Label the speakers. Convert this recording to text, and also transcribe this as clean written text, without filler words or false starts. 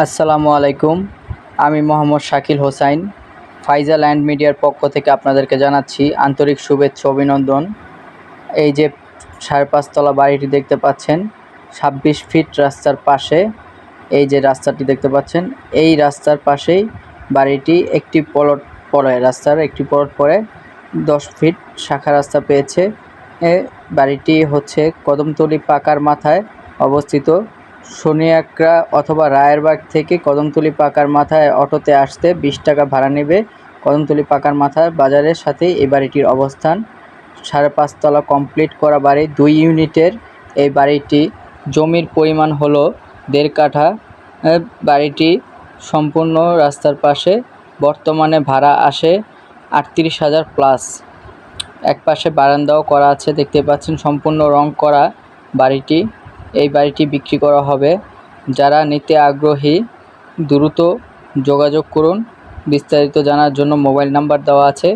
Speaker 1: আসসালামু আলাইকুম। আমি মোহাম্মদ শাকিল হোসাইন। ফাইজা ল্যান্ড মিডিয়ার পক্ষ থেকে আপনাদেরকে জানাচ্ছি আন্তরিক শুভেচ্ছা অভিনন্দন। এই যে ৫.৫ তলা বাড়িটি দেখতে পাচ্ছেন, ২৬ ফিট রাস্তার পাশে এই যে রাস্তাটি দেখতে পাচ্ছেন, এই রাস্তার পাশেই বাড়িটি একটি প্লট পরে, রাস্তার একটি প্লট পরে ১০ ফিট শাখা রাস্তা পেয়েছে। বাড়িটি হচ্ছে কদমতলী পাকার মাথায় অবস্থিত। শনিয়াকড়া অথবা রায়েরবাগ থেকে কদমতলী পাকার মাথায় অটোতে আসতে ২০ টাকা ভাড়া নেবে। কদমতলী পাকার মাথায় বাজারের সাথেই এই বাড়িটির অবস্থান। ৫.৫ তলা কমপ্লিট করা বাড়ি, ২ ইউনিটের এই বাড়িটি। জমির পরিমাণ হলো ১.৫ কাঠা। বাড়িটি সম্পূর্ণ রাস্তার পাশে। বর্তমানে ভাড়া আসে ৩৮,০০০ প্লাস। একপাশে বারান্দাও করা আছে, দেখতে পাচ্ছেন সম্পূর্ণ রং করা বাড়িটি। এই বাড়িটি বিক্রি করা হবে। যারা নিতে আগ্রহী দ্রুত যোগাযোগ করুন। বিস্তারিত জানার জন্য মোবাইল নাম্বার দেওয়া আছে।